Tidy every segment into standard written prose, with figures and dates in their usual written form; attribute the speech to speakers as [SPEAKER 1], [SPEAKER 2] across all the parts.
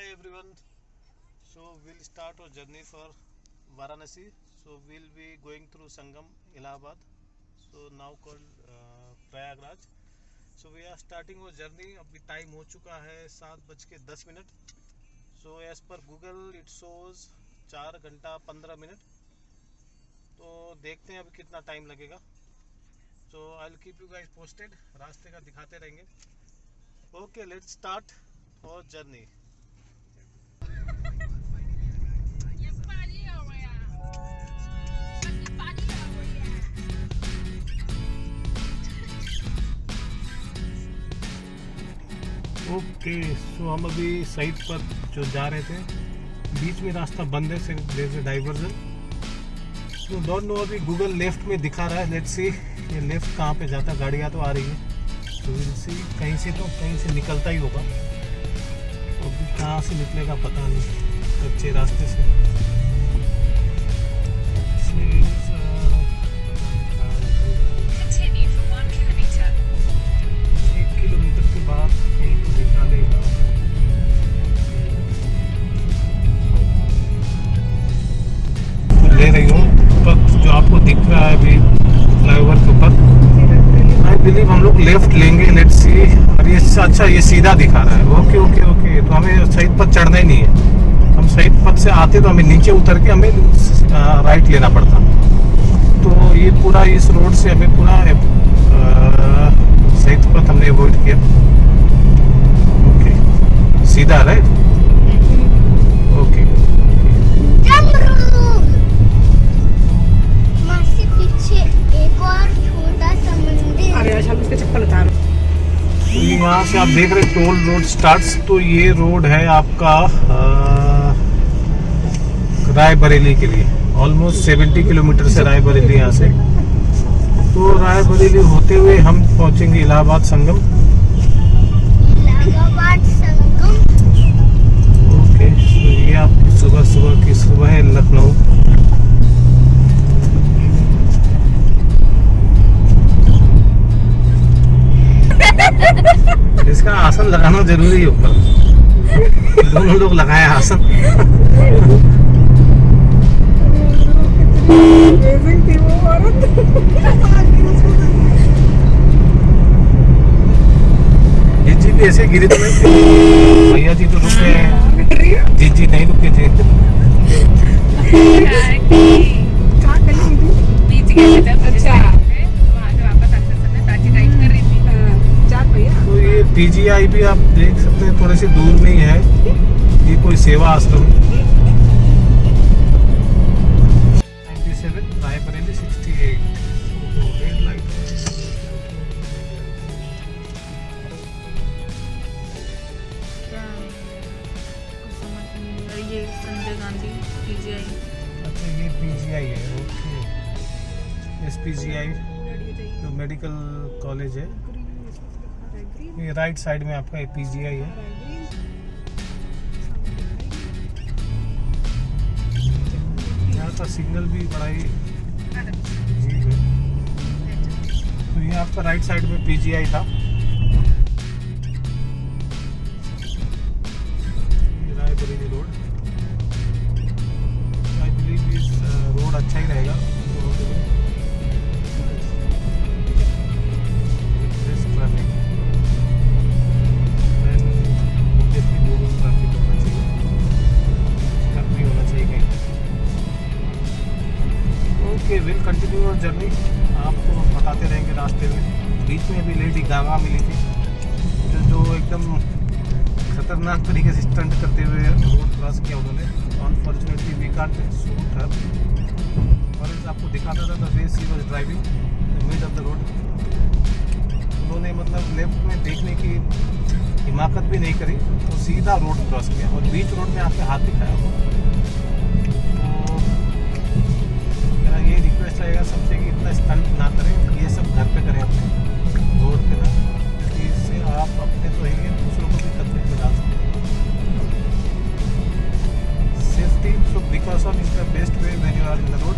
[SPEAKER 1] Hi everyone. So we'll start our journey for Varanasi. So we'll be going through Sangam, Allahabad. So now called Prayagraj. So we are starting our journey. अभी time हो चुका है 7:10. So as per Google it shows 4 घंटा 15 minute. तो देखते हैं अभी कितना टाइम लगेगा. So I'll keep you guys posted. रास्ते का दिखाते रहेंगे. Okay, let's start our journey. Okay so हम अभी साइड पर जो जा रहे थे बीच में रास्ता बंद है, सिर्फ डाइवर्जन. तो डोंट नो, अभी गूगल लेफ्ट में दिखा रहा है. लेट्स सी ये लेफ्ट कहाँ पे जाता. गाड़ियाँ तो आ रही है, तो विल सी. कहीं से निकलता ही होगा. तो अभी कहाँ से निकलेगा पता नहीं, कच्चे रास्ते से. ले रही हूँ पथ जो आपको दिख रहा है अभी फ्लाईओवर के ऊपर. आई बिलीव हम लोग लेफ्ट लेंगे. Let's see. और ये अच्छा, ये सीधा दिखा रहा है. Okay okay okay. तो हमें सही पथ चढ़ना ही नहीं है. हम सही पथ से आते तो हमें नीचे उतर के हमें राइट लेना पड़ता. तो ये पूरा इस रोड से हमें पूरा सही पथ हमने अवॉइड किया. ओके सीधा राइट. ओके तो यहाँ से आप देख रहे टोल रोड स्टार्ट्स. तो ये रोड है आपका रायबरेली के लिए. ऑलमोस्ट 70 किलोमीटर से रायबरेली यहाँ से. तो रायबरेली होते हुए हम पहुँचेंगे इलाहाबाद संगम. ओके तो ये आपकी सुबह है लखनऊ. इसका आसन लगाना जरूरी है ऊपर. दोनों लोग लगाए आसन. जीजी भी ऐसे गिरी तो नहीं. भैया जी तो रुके हैं, जीजी नहीं रुके थे. तो ये पीजीआई भी आप देख सकते हैं, थोड़े से दूर में ही है. ये कोई सेवा आश्रम. 97 रायबरेली 68. Red light.
[SPEAKER 2] ये संजय गांधी पीजीआई.
[SPEAKER 1] अच्छा ये पीजीआई है. ओके एसपीजीआई जो मेडिकल कॉलेज है. ये राइट साइड में आपका पीजीआई है. यहाँ का सिग्नल भी बड़ा ही अजीब है. तो ये आपका राइट साइड में पीजीआई था. ये रायबरेली रोड. आई बिलीव इस रोड अच्छा ही रहेगा. विल कंटिन्यू और जर्नी. आपको बताते रहेंगे रास्ते में. बीच में भी लेडी गागा मिली थी जो एकदम खतरनाक तरीके से स्टंट करते हुए रोड क्रॉस किया उन्होंने. अनफॉर्चुनेटली वी कांट शूट हर. और आपको दिखाता था the way she was driving the mid of the road. उन्होंने मतलब लेफ्ट में देखने की हिमाकत भी नहीं करी, तो सीधा रोड क्रॉस किया और बीच रोड में आके हाथ दिखाया हुआ. ये रिक्वेस्ट रहेगा सबसे कि इतना स्टंट ना करें. ये सब घर पे करें अपने रोड पे ना. इससे आप अपने तो ही दूसरों को भी खतरे में डाल सकते हैं. Safety so precaution is the best way when you are in the road.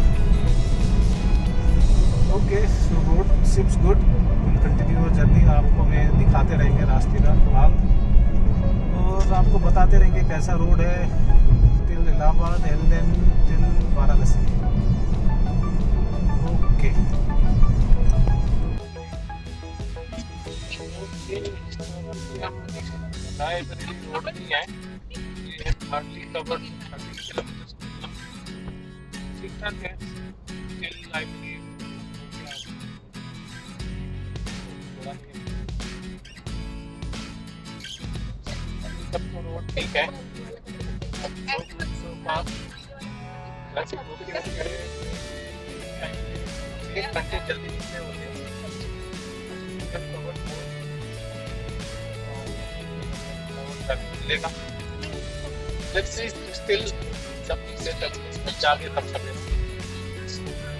[SPEAKER 1] Okay so road seems good. Will continue journey. आपको मैं दिखाते रहेंगे रास्ते का हाल. और आपको बताते रहेंगे कैसा रोड है till Allahabad and then till Varanasi. Okay Raebareli road नहीं है, ये है हार्डली कवर 30 किलोमीटर। ठीक ठाक है टिल आई बिलीव थोड़ा सबको रोड ठीक है। एक घंटे जल्दी निकले होते मिलेगा। लेट्स सी स्टिल सब चीजें तब जाके तब चलेगा।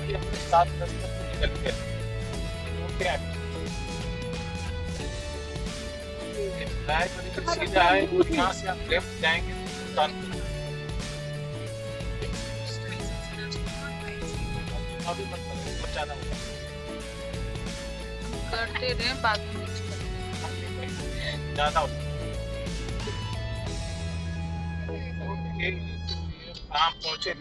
[SPEAKER 1] ये अपने 7-10 तक तो निकल गए। ओके रायबरेली सीधा है, यहाँ से आप लेफ्ट जाएंगे तो अभी मत करो, बहुत ज्यादा होगा।
[SPEAKER 2] करते रहे बाद में
[SPEAKER 1] ज्यादा होगा। कहाँ पहुँचे?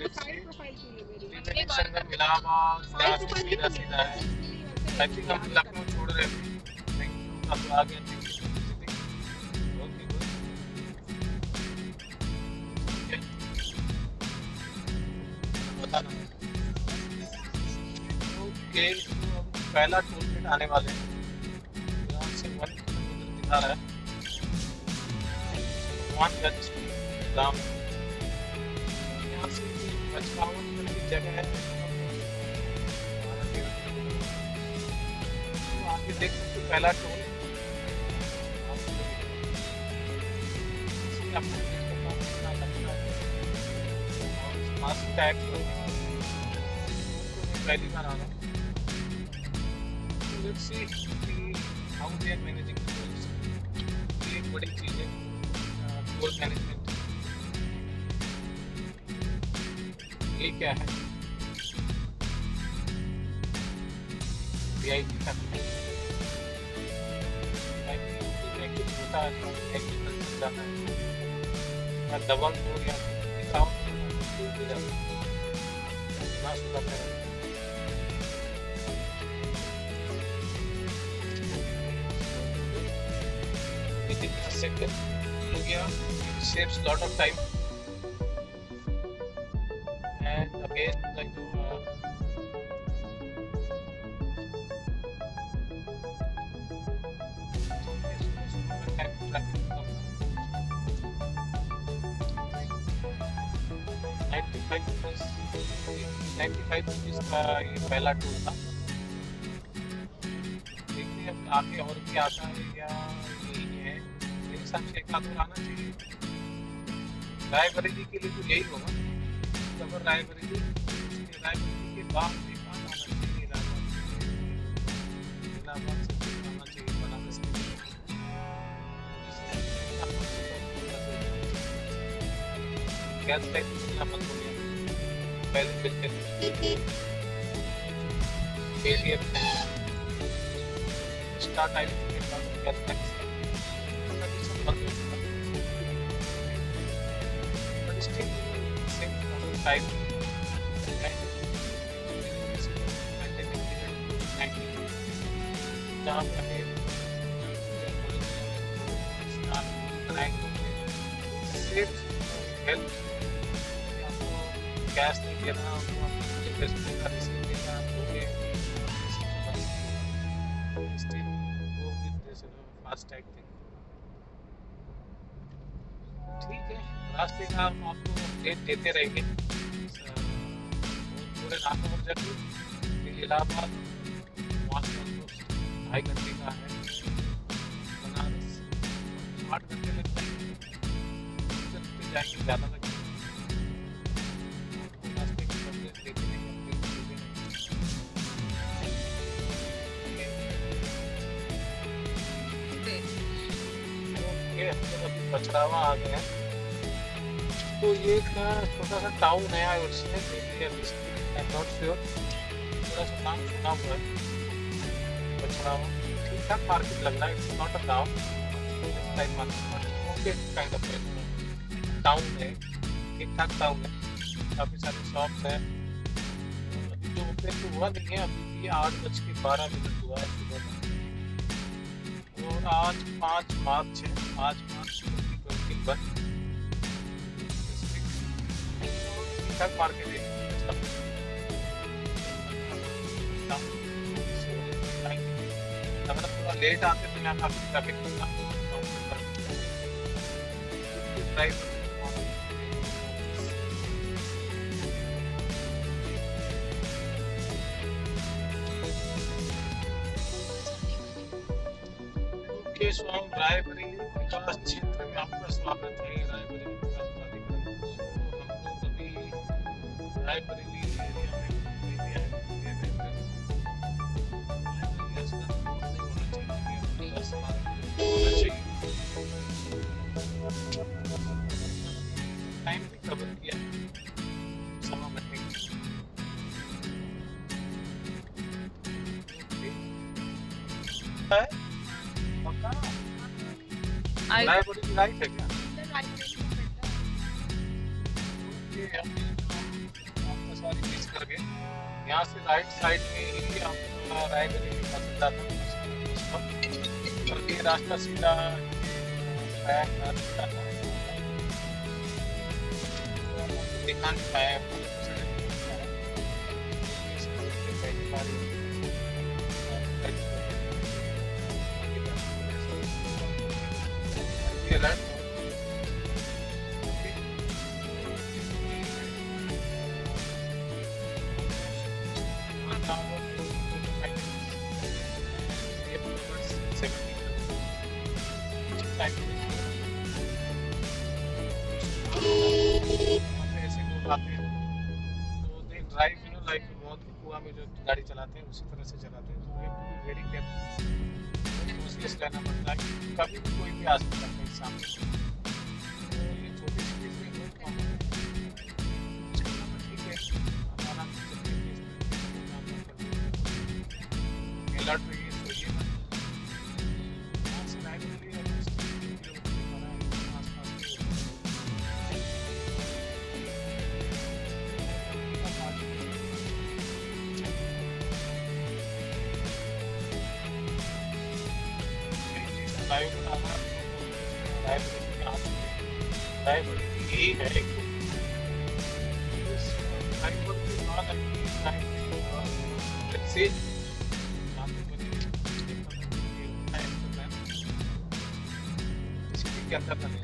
[SPEAKER 1] संगम इलाहाबाद सीधा सीधा है। आई थिंक हम लखनऊ छोड़ रहे थे। थैंक यू, अब आगे बताना। ओके पहला टोल गेट आने वाले हैं, यहाँ से 1 किलोमीटर दिखा रहा है। हनुमानगंज गाँव यहाँ से 55 की जगह है। तो आगे देख सकते हो पहला टोल टैग पहली बार आ रहा हूँ। Let's see how they are managing the tolls. ये एक बड़ी चीज है टोल मैनेजमेंट। ये क्या है? VIP का होता है, एग्रीकल्चर जाना है या डबल टोल या डिस्काउंट ना सुधा करें। within a second हो गया, it saves lot of time and again like ₹95 का ये पहला टूल था। देखिए अब आगे और भी आता है या यही है, मेरे हिसाब से एक आध और आना चाहिए। रायबरेली के लिए तो यही होगा, अगर रायबरेली के बाद एक आध आना चाहिए, इलाहाबाद से आना चाहिए बनारस के लिए। गैस टाइप मिलना बंद हो गया पहले मिलते फेलियर स्टार्ट टाइम के बाद गैस टैक्स बंद हो चुका, बट स्टिल सेम टाइम जहाँ पे सेफ हेल्थ कैश नहीं देना, इन्वेस्टमेंट का रिस्क देना, still go with this FASTag thing. ठीक है, रास्ते का हम आपको अपडेट देते रहेंगे। पूरे नागपुर जर्नी इलाहाबाद वहाँ से 2.5 घंटे का है, बनारस 8 घंटे लगते हैं, चलते जाएंगे ज़्यादा लगेगा। पछरावा आ गया, तो ये एक छोटा सा टाउन है, नॉट श्योर, थोड़ा सा नाम सुना हुआ है पछरावा। ठीक ठाक मार्केट लग रहा है, इट्स नॉट अ गाँव, ओके काइंड ऑफ टाउन है, ठीक ठाक टाउन है, काफ़ी सारे शॉप्स हैं। अभी जो ओपन तो हुआ नहीं है, अभी भी 8:12 हुआ है सुबह में। और आज 5 मार्च है, 5 मार्च 2021। ठीक ठाक मार्केट है। अगर थोड़ा लेट आते तो यहाँ काफी ट्रैफिक होता। ओके, सो हम रायबरेली विकास क्षेत्र में आपका स्वागत है। रायबरेली विकास प्राधिकरण। हम लोग अभी रायबरेली एरिया में घूमने आए हैं। टाइम भी कवर किया, समा घंटे है।
[SPEAKER 2] I
[SPEAKER 1] रायबरेली राइट है क्या? आपका सॉरी मिस कर गए। यहाँ से राइट साइड में ही आपका रायबरेली का सीधा था, ये रास्ता सीधा दिखा नहीं पाया। कुआ में जो गाड़ी चलाते हैं उसी तरह से चलाते हैं, तो वेरी केयरफुल कोशिश करना पड़ता है कि कभी भी कोई भी आ सकता है सामने। तो ये छोटी सी चीज़ें बहुत कॉमन है, ठीक है। हमारा अलर्ट रहिए, सोइए मत। यहाँ से रायबरेली और 3 किलोमीटर आसपास यही है के अंदर ना ले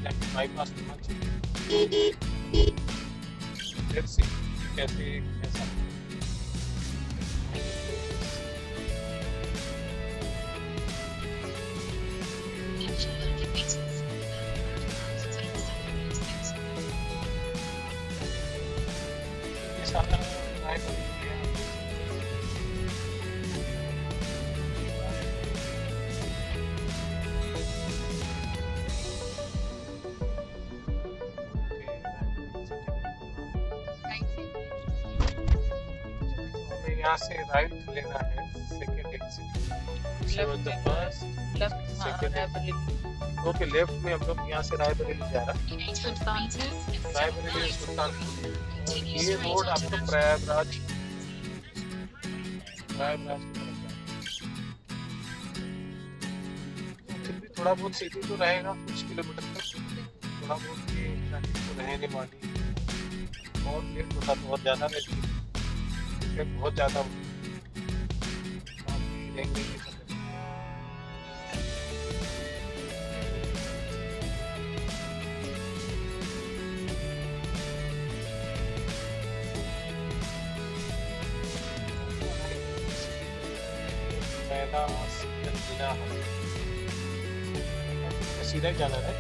[SPEAKER 1] जाए, बाईपास होना चाहिए। कैसे कैसा सारा यहाँ से राइट लेना है, सेकंड एग्जिट बस ओके। लेफ्ट में हम लोग यहाँ से रायबरेली जा रहा है, रायबरेली सुल्तानपुर। और ये रोड आपको प्रयागराज फिर भी थोड़ा बहुत सीधी तो रहेगा, कुछ किलोमीटर तक थोड़ा बहुत ये ट्रैफिक तो रहने वाली। और लेट होता तो बहुत ज़्यादा रहती है, बहुत ज़्यादा सीधा जाना है।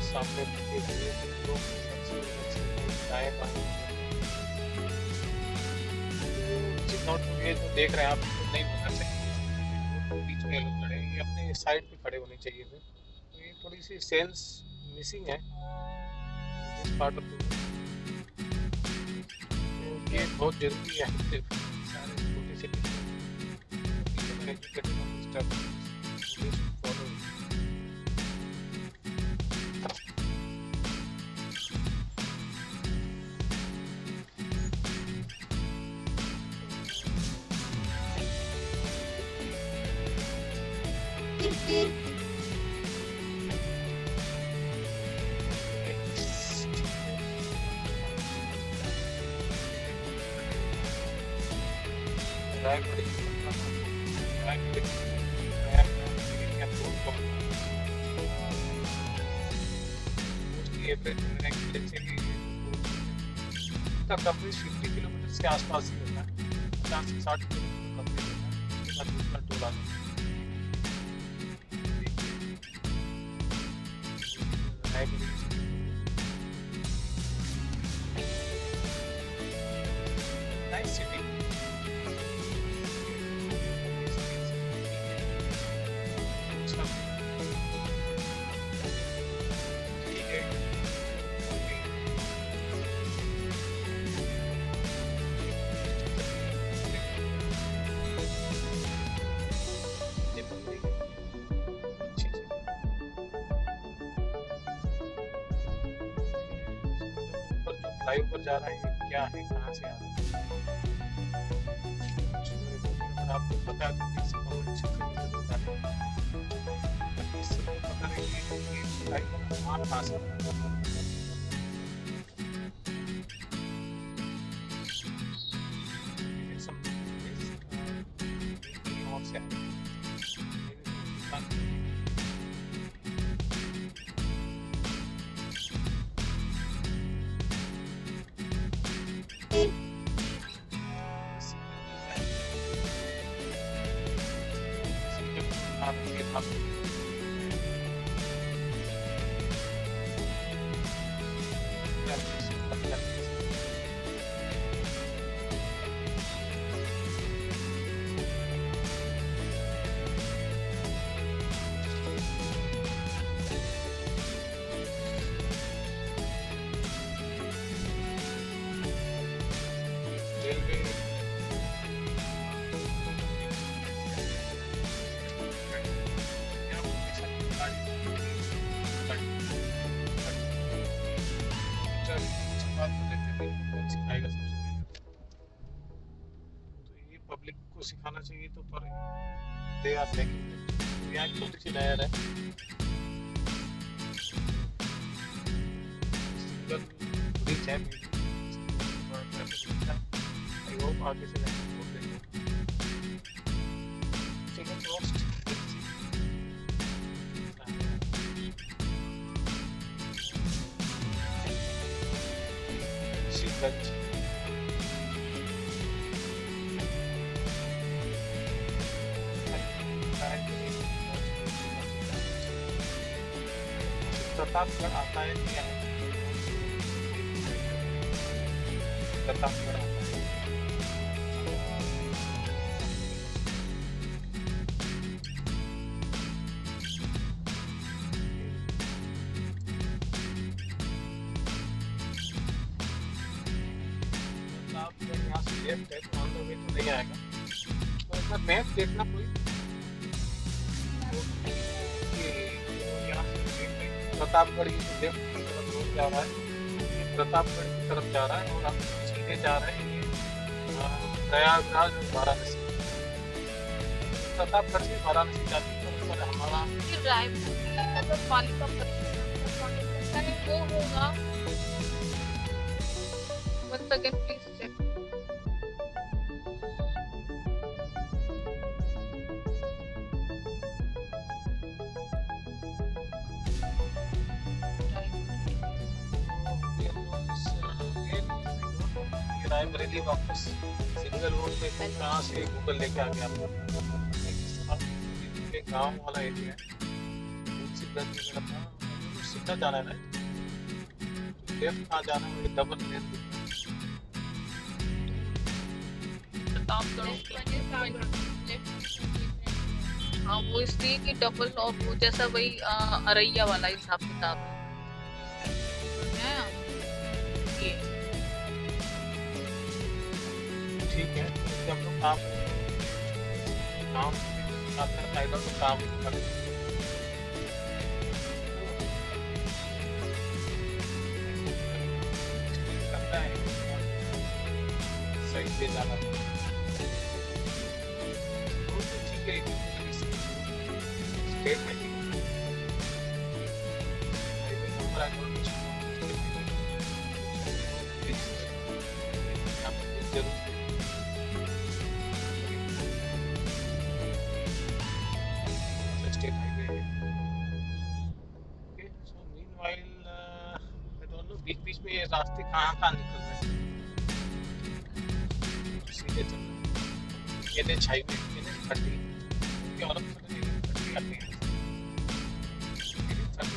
[SPEAKER 1] सामने ये जो देख रहे हैं आप नहीं पकड़ सकते, बीच में लोग खड़े, ये अपने साइड पे खड़े होने चाहिए थे। तो ये थोड़ी सी सेंस मिसिंग है दिस पार्ट ऑफ द ये बहुत जरूरी है सारे छोटे से educated on this topic follow का कवरेज 50 किलोमीटर के आसपास ही होता है 50 से 60 किलोमीटर कवरेज होता है उसके बाद दूसरा टोल आता है नाइस सिटी फ्लाईओवर जा रहा है ये क्या है कहाँ से आ रहा है आपको पता है तो प्लीज कमेंट सेक्शन में जरूर डालें इससे पता नहीं कि फ्लाईओवर कहाँ कहाँ से आ रहा है पब्लिक को सिखाना चाहिए तो पर दे आर टेकिंग यहाँ छोटी सी नहर है सिंगल ब्रिज है आई होप आगे से नहीं बोल देंगे सिंगल क्रॉस्ड सिंगल प्रतापगढ़ आता है क्या प्रतापगढ़ आता है प्रतापगढ़ यहाँ से लेफ्ट है तो ऑन द वे तो नहीं आएगा तो एक बार मैप देखना कोई प्रतापगढ़ की लेफ्ट की तरफ रोड जा रहा है प्रतापगढ़ की तरफ जा रहा है और हम सीधे जा रहे हैं प्रयागराज और वाराणसी प्रतापगढ़ से वाराणसी जाती है तो हमारा
[SPEAKER 2] पालिका वो होगा 1 सेकंड प्लीज चेक
[SPEAKER 1] रायबरेली वापस सिंगल रोड पे कहाँ से गूगल लेके आ गया गांव वाला एरिया है सीधा जाना है ना लेफ्ट कहाँ जाना है डबल लेन
[SPEAKER 2] हाँ वो इसलिए कि डबल और वो जैसा वही अरैया वाला हिसाब किताब है
[SPEAKER 1] ठीक है, तो हम लोग काम फायदा तो काम करते हैं। करता है सही से जाना तो ठीक है। स्टेट में state highway. Okay, so meanwhile I don't know बीच में ये रास्ते कहाँ निकल रहे हैं। सीधे चल रहे हैं NH हाईवे NH 30 और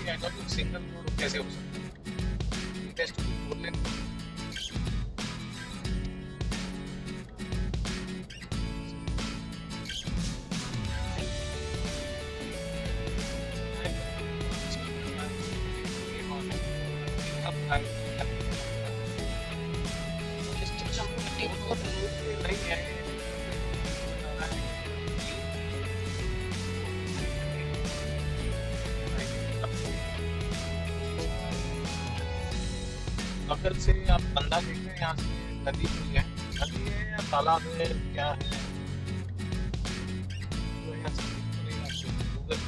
[SPEAKER 1] आई डोंट नो सिंगल रोड कैसे हो सकता है। इट हैज टू बी 4 लेन। अगर से आप बंदा देख रहे हैं, यहाँ से नदी है या तालाब है क्या है, तो यहाँ से गूगल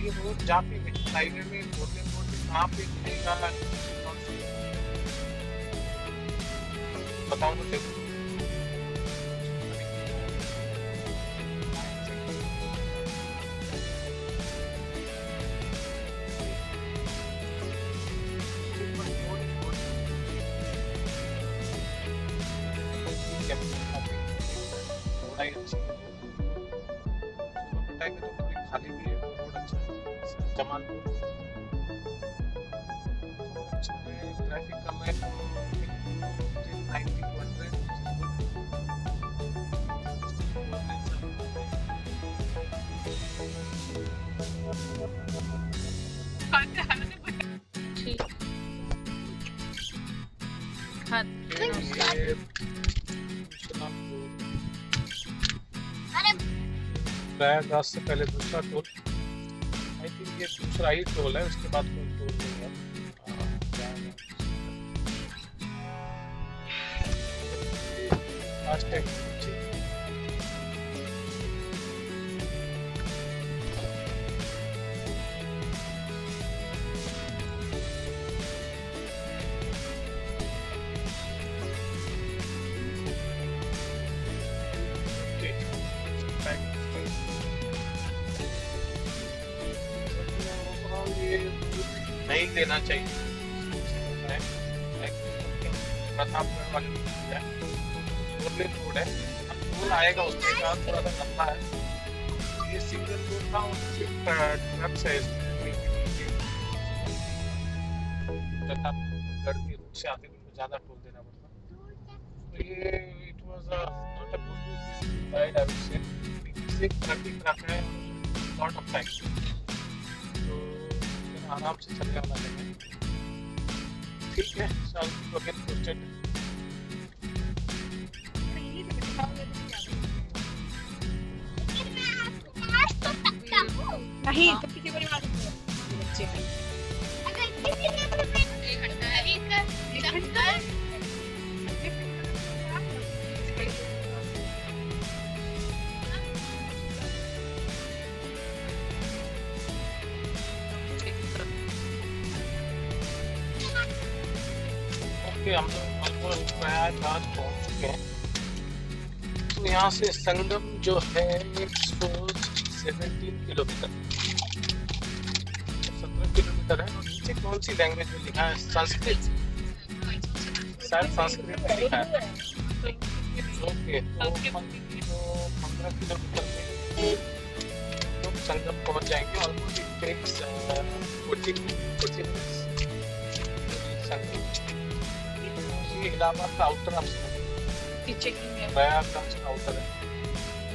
[SPEAKER 1] ये रोड जहाँ पे हाईवे में गोल्डन रोड कहाँ पे मिलेगा बताऊँ तो देखो। खाली भी है, रोड अच्छा है। जमालपुर अच्छा है, ट्रैफिक कम है, 90 to
[SPEAKER 2] 100। ठीक। हाँ।
[SPEAKER 1] प्रयागराज से पहले दूसरा टोल, आई थिंक ये दूसरा ही टोल है, उसके बाद कोई टोल नहीं है। फास्टैग नहीं लेना चाहिए। प्रतापगढ़ वाले रोड है, टोल आएगा उसके बाद थोड़ा सा लंबा है। ये सिंगल रोड था और सिर्फ ट्रक्स है इसमें। प्रतापगढ़ के रूट से आते हुए ज्यादा टोल देना पड़ता। तो ये it was not a good ride, I would say traffic रखा है, लॉट ऑफ टाइम, तो आराम से चलने वाला है। ठीक है, सो आई विल पोस्टेड।
[SPEAKER 2] नहीं तो किसी परिवार बच्चे
[SPEAKER 1] ओके, हम लोग ऑलमोस्ट प्रयागराज पहुंच चुके हैं। तो यहाँ से संगम जो है 117 किलोमीटर, 17 किलोमीटर है। और नीचे कौन सी लैंग्वेज में लिखा है? संस्कृत, शायद संस्कृत में लिखा है। ओके, तो 15 किलोमीटर में लोग संगम पहुंच जाएंगे। ऑलमोस्ट इट टेक्स 40 मिनट्स संगम। ये इलाहाबाद का आउटर ऑप्शन है, प्रयागराज का आउटर है।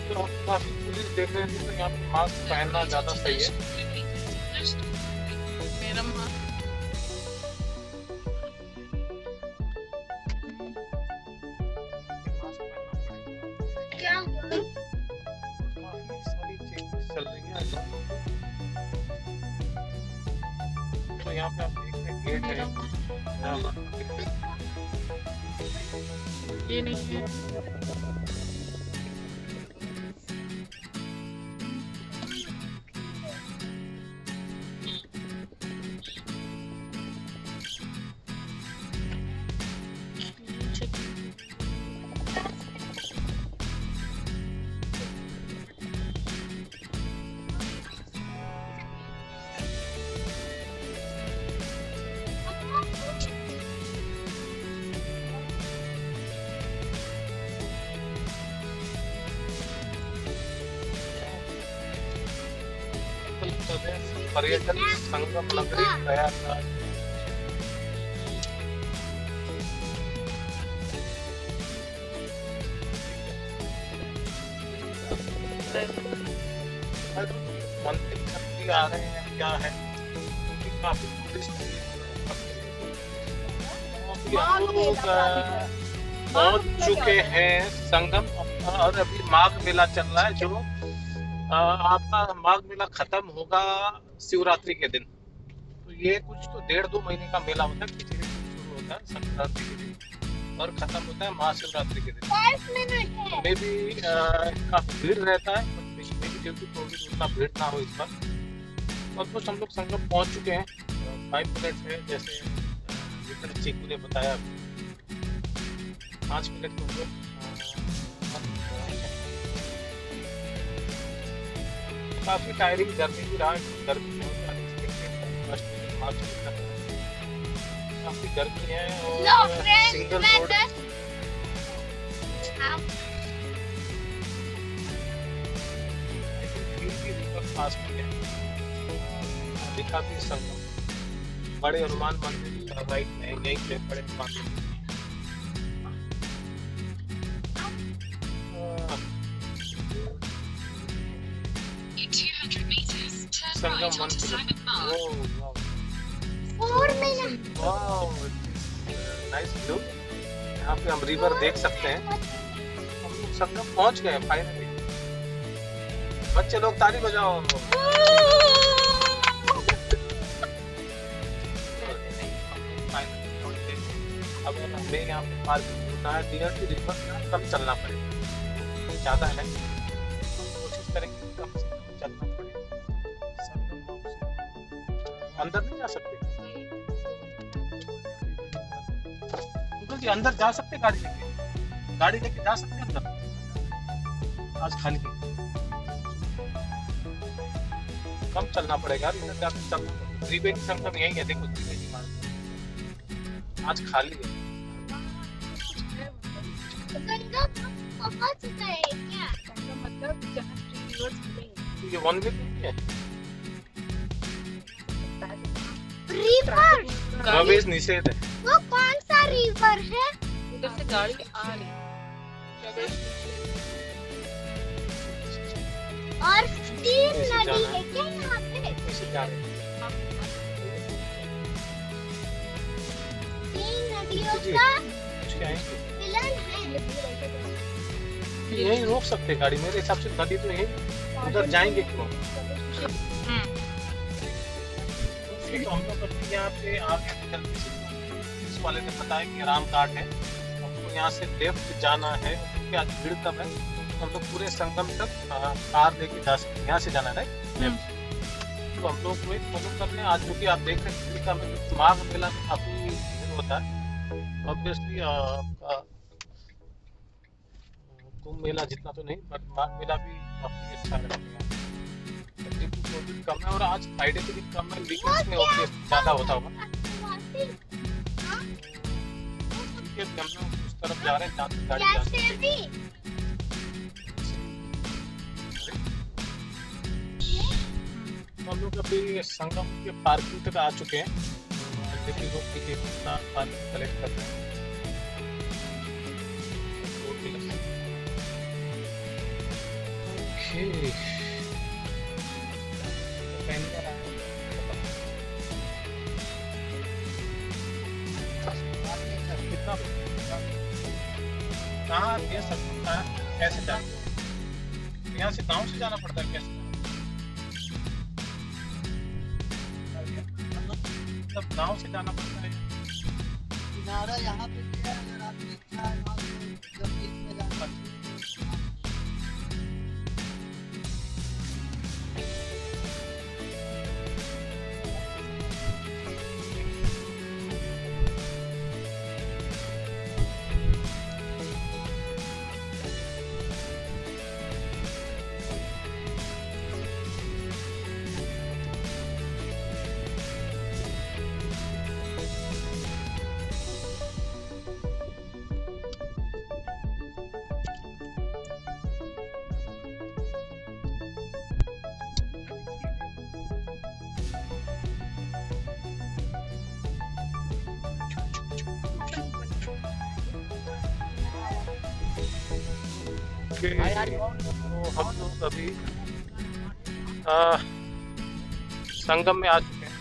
[SPEAKER 1] तो काफी पुलिस देख रहे थे, तो यहाँ पे मास्क पहनना ज्यादा सही है। चल रही है। तो यहाँ पे आप देख रहे हैं गेट है।
[SPEAKER 2] ये नहीं है।
[SPEAKER 1] पर्यटन संगम नगरी प्रयागराज। मंदिर छत्ती आ रहे हैं, क्या है काफी टूरिस्ट पहुंच चुके हैं संगम। और अभी माघ मेला चल रहा है, जो आपका माघ मेला खत्म होगा शिवरात्रि के दिन। तो ये कुछ तो 1.5-2 महीने का मेला होता है। खिचड़ी शुरू होता है संक्रांति के दिन और खत्म होता है महाशिवरात्रि के दिन। में भी काफी भीड़ रहता है, क्योंकि कोविड उतना भीड़ ना हो इस बार। ऑलमोस्ट हम लोग संगम पहुंच चुके हैं। 5 मिनट है, जैसे जितना चीकू ने बताया, 5 मिनट में हम लोग काफी टायरिंग जर्नी भी रहा। गर्मी काफी गर्मी है और सिंगल रोड पास में है। लिखा भी संगम बड़े हनुमान मंदिर राइट में, यहीं पे बड़े हनुमान मंदिर। संगम मंदिर। Nice view. यहाँ पे हम रिवर देख सकते हैं। हम लोग संगम पहुँच गए फाइनली। बच्चे लोग ताली बजाओ। अब हमें यहाँ पे पार्किंग होना है, डियर की रिवर कम चलना पड़ेगा, ज़्यादा है तो कोशिश करेंगे कम से कम चलना पड़ेगा। अंदर नहीं जा सकते अंकल जी? अंदर जा सकते गाड़ी लेके जा सकते अंदर? आज खाली कम चलना पड़ेगा, इधर जाके चलना पड़ेगा। त्रिवेणी संगम यही है, देखो त्रिवेणी मार्ग आज खाली है। ये वन वे है,
[SPEAKER 3] रिवर
[SPEAKER 1] प्रवेश निषेध है।
[SPEAKER 3] वो कौन सा रिवर है?
[SPEAKER 2] उधर से गाड़ी आ रही है।
[SPEAKER 3] और तीन नदी है क्या यहाँ पे?
[SPEAKER 1] कैसे जा रहे हैं?
[SPEAKER 3] तीन नदियों
[SPEAKER 1] जी,
[SPEAKER 3] का
[SPEAKER 1] कुछ आएंगे
[SPEAKER 3] मिलन है।
[SPEAKER 1] यही रोक सकते गाड़ी, मेरे हिसाब से नदी तो यही, उधर जाएंगे क्यों? तो हम लोग अपने यहाँ पे आगे जल्दी से इस वाले ने बताया कि राम घाट है, हमको यहाँ से लेफ्ट जाना है क्योंकि आज भीड़ कम है। हम लोग पूरे संगम तक कार लेके जा सकते हैं, यहाँ से जाना है राइट। तो हम लोग वही फॉलो कर रहे हैं। आज क्योंकि आप देख रहे हैं भीड़ कम है, माघ मेला में काफी भीड़ होता है ऑब्वियसली। कुंभ मेला जितना तो नहीं, बट माघ मेला भी काफी अच्छा लगता है। कम है और आज फ्राइडे के दिन कम है, वीकेंड्स में ज्यादा होता होगा। ठीक है, हम लोग उस तरफ जा रहे हैं जहाँ तक गाड़ी जा सकती है। हम लोग अभी संगम के पार्किंग तक आ चुके हैं। देखिए लोग टिकट पार्किंग कलेक्ट कर रहे हैं। कितना कहाँ ये सब कैसे जाना? यहाँ से गांव से जाना पड़ता है कैसे? मतलब गांव से जाना पड़ता है?
[SPEAKER 4] किनारा यहाँ पे भी है, अगर आपकी इच्छा है वहाँ पे जब बीच में जाना है।
[SPEAKER 1] तो हम लोग अभी आ, संगम में आ चुके हैं।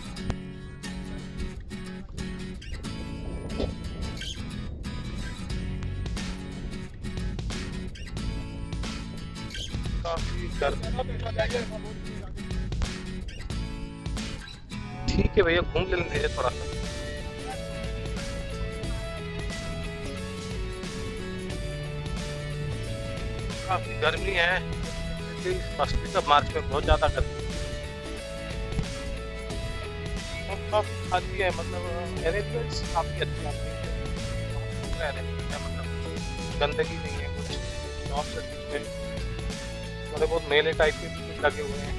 [SPEAKER 1] काफी गर्मी, ठीक है भैया, घूम लेंगे थोड़ा सा। काफी गर्मी है, फर्स्ट ऑफ मार्च में बहुत ज्यादा गर्मी है। काफी खाली है, मतलब अरेंजमेंट्स काफी अच्छे हैं, मतलब गंदगी नहीं है कुछ। शॉप से बीच में थोड़े बहुत मेले टाइप के भी लगे हुए हैं।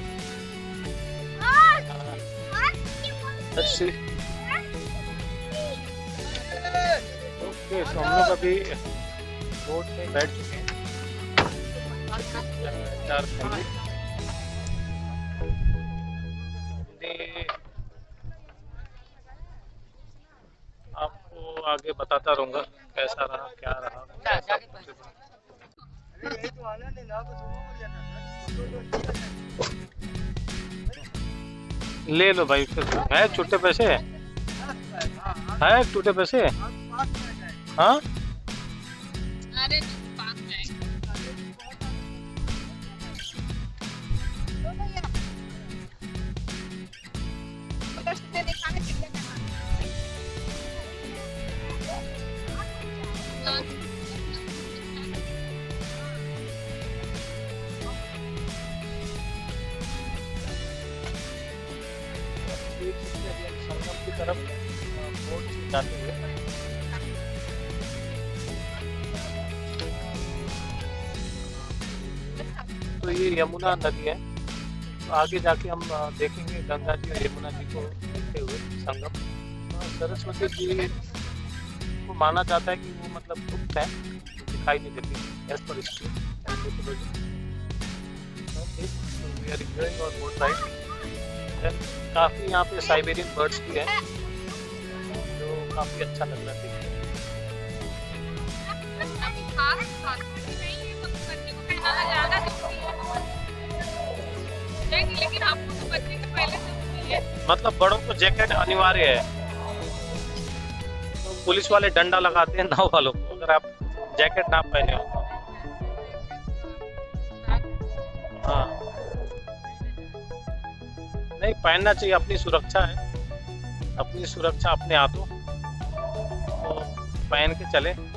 [SPEAKER 1] अच्छी ओके, तो हम लोग अभी बोट में बैठ चुके हैं, 4 फैमिली। आपको आगे बताता रहूँगा कैसा रहा, क्या रहा। ले लो भाई, फिर है छूटे पैसे, है छूटे पैसे। हाँ
[SPEAKER 2] अरे पास जाएगा।
[SPEAKER 1] संगम की तरफ बोट से जाते हुए तो ये यमुना नदी है। तो आगे जाके हम देखेंगे गंगा जी और यमुना जी को मिलते हुए संगम। सरस्वती जी को माना जाता है कि वो मतलब गुप्त है, दिखाई नहीं देती as per history and mythology. We are enjoying our boat ride. काफ़ी यहाँ पे साइबेरियन बर्ड्स भी हैं जो काफ़ी अच्छा लग रहा है देखने में।
[SPEAKER 2] लेकिन आपको तो बच्चे के पहले से है।
[SPEAKER 1] मतलब बड़ों को जैकेट अनिवार्य है, तो पुलिस वाले डंडा लगाते हैं नाव वालों को अगर आप जैकेट ना पहने हो तो। हाँ, नहीं पहनना चाहिए, अपनी सुरक्षा है, अपनी सुरक्षा अपने हाथों, तो पहन के चले और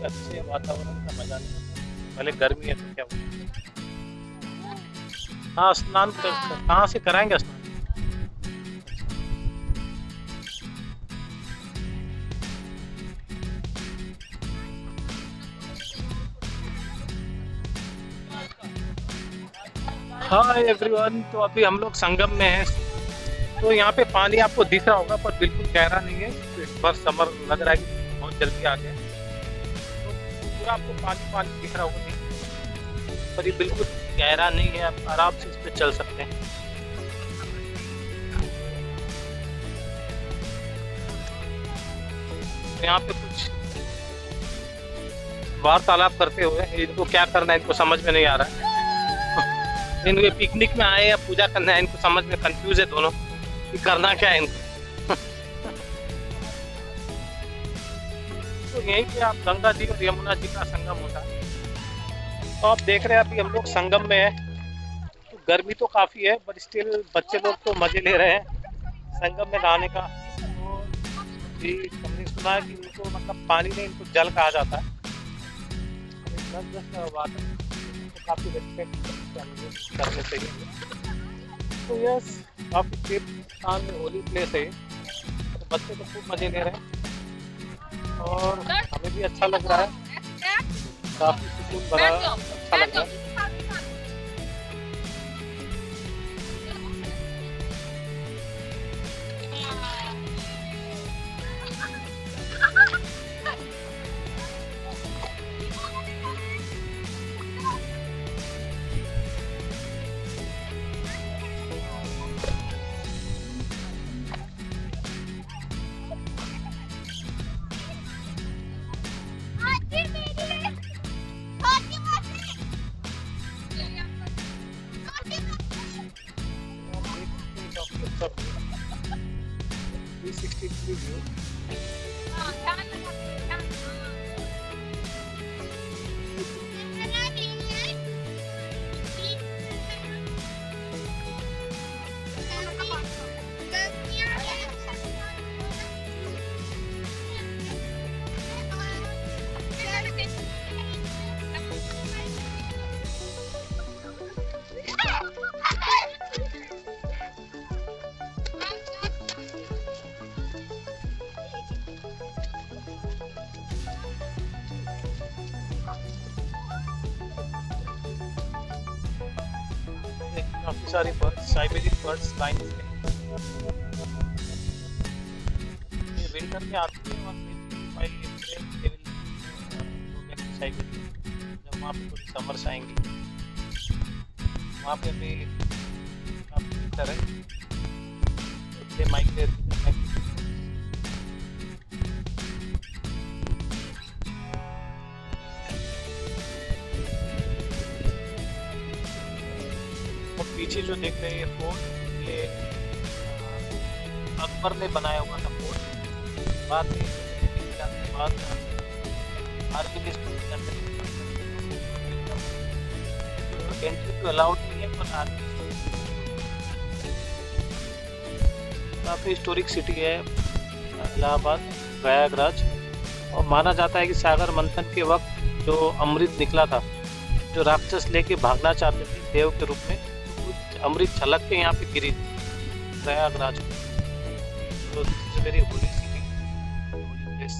[SPEAKER 1] अच्छे वातावरण का मजा लें। भले गर्मी है तो क्या हुआ। हाँ, स्नान कहाँ से कराएंगे स्नान? हाय एवरीवन, तो अभी हम लोग संगम में हैं। तो यहाँ पे पानी आपको दिख रहा होगा पर बिल्कुल गहरा नहीं है। इस बार समर नजर आएगी, बहुत जल्दी आ गया, तो पूरा आपको पानी पानी दिख रहा होगा, पर ये बिल्कुल गहरा नहीं है, आप आराम से इस पे चल सकते हैं। यहाँ पे कुछ वार्तालाप करते हुए, इनको क्या करना है इनको समझ में नहीं आ रहा है। इनके पिकनिक में आए या पूजा करना है, इनको समझ में कंफ्यूज है दोनों कि करना क्या है इनको। तो यहीं पे आप गंगा जी और यमुना जी का संगम होता है। तो आप देख रहे हैं अभी हम लोग संगम में है, तो गर्मी तो काफ़ी है बट स्टिल बच्चे लोग तो मज़े ले रहे हैं संगम में नहाने का। तो भी हमने सुना है कि इनको मतलब पानी में इनको जल कहा जाता है, वाटर तो काफ़ी रिस्पेक्ट करने चाहिए। तो यस काफ़ी तीर्थस्थान में होली प्लेस है, तो बच्चे तो खूब मज़े ले रहे हैं और हमें भी अच्छा लग रहा है, काफ़ी सुकून भरा अच्छा लग रहा है। सब 360 डिग्री व्यू। काफी सारी बर्ड्स, साइबेरियन बर्ड्स लाइन से ये विंटर में आती है और साइबेरियन जब वहाँ पे थोड़ी समर्स आएंगी वहाँ पे भी काफी विंटर है, इसलिए माइग्रेट पीछे जो देख रहे हैं ये फोर्ट, ये अकबर ने बनाया हुआ था फोर्ट। बाद में बाद एंट्री तो अलाउड नहीं है पर काफी हिस्टोरिक सिटी है इलाहाबाद प्रयागराज। और माना जाता है कि सागर मंथन के वक्त जो अमृत निकला था, जो राक्षस लेके भागना चाहते थे देव के रूप में, अमृत छलक के यहाँ पे गिरी प्रयागराज। तो very holy city, holy place.